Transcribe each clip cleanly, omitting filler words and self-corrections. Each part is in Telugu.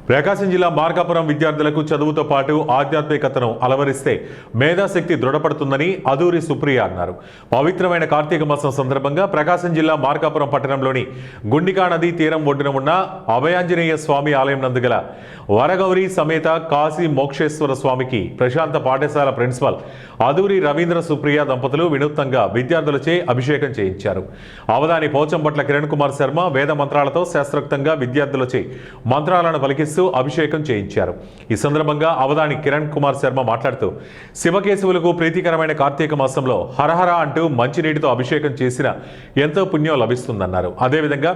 ప్రకాశం జిల్లా మార్కాపురం విద్యార్థులకు చదువుతో పాటు ఆధ్యాత్మికతను అలవరిస్తే మేధాశక్తి దృఢపడుతుందని అదూరి సుప్రియ అన్నారు. పవిత్రమైన కార్తీక మాసం సందర్భంగా ప్రకాశం జిల్లా మార్కాపురం పట్టణంలోని గుండికా నది తీరం ఒడ్డున ఉన్న అభయాంజనేయ స్వామి ఆలయం నందు గల వరగౌరి సమేత కాశీ మోక్షేశ్వర స్వామికి ప్రశాంత పాఠశాల ప్రిన్సిపల్ అదూరి రవీంద్ర సుప్రియ దంపతులు వినూత్నంగా విద్యార్థులచే అభిషేకం చేయించారు. అవధాని పోచంపట్ల కిరణ్ కుమార్ శర్మ వేద మంత్రాలతో శాస్త్రోక్తంగా విద్యార్థులచే మంత్రాలను పలికిస్తూ అభిషేకం చేయించారు. ఈ సందర్భంగా అవధాని కిరణ్ కుమార్ శర్మ మాట్లాడుతూ శివకేశవులకు ప్రీతికరమైన కార్తీక మాసంలో హరహర అంటూ మంచినీటితో అభిషేకం చేసిన ఎంతో పుణ్యం లభిస్తుందన్నారు. అదేవిధంగా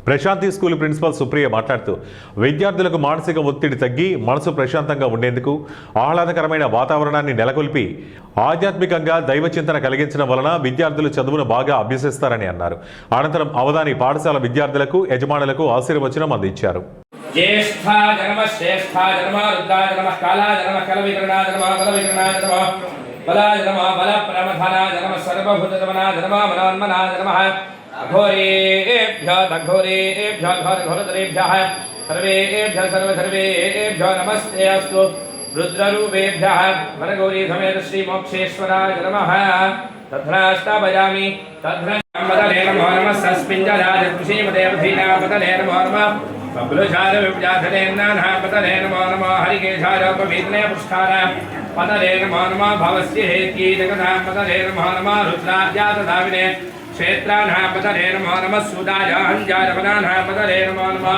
ప్రశాంతి స్కూల్ ప్రిన్సిపల్ సుప్రియ మాట్లాడుతూ విద్యార్థులకు మానసిక ఒత్తిడి తగ్గి మనసు ప్రశాంతంగా ఉండేందుకు ఆహ్లాదకరమైన వాతావరణాన్ని నెలకొల్పి ఆధ్యాత్మికంగా దైవచింతన కలిగించడం వలన విద్యార్థులు చదువును బాగా అభ్యసిస్తారని అన్నారు. అనంతరం అవధాని పాఠశాల విద్యార్థులకు యజమానులకు ఆశీర్వచనం అందించారు. ज्येष्ठा जन्म श्रेष्ठा जन्म रुद्रा जन्म काला जन्म कलविकरणा जन्म बलविकरणा जन्म बला जन्म बल प्रमथना जन्म सर्वभूत जन्मना जन्म मनोन्मना जन्म अघोरेभ्यः घोरेभ्यः घोरधरेभ्यः सर्वेभ्यः सर्वधर्मेभ्यः नमस्ते अस्तु रुद्ररूपेभ्यः वरगौरी समेत श्री मोक्षेश्वराय नमः तथ्राष्टाभयामि तथ्रमदले नमो नमः सस्मिञ्जराज कृषिमदेवधीना पदले नमो नमः बब्लुशार विप्जाधनेन्नाः पतले नमो नमः हरिकेशारोपवीतने पुष्कार पतले नमो नमः भवस्य हेत्यै जगदां पतले नमो नमः रुद्राजातदाविने क्षेत्राणां पतले नमो नमः सुदायाहञ्जारवनानां पतले नमो नमः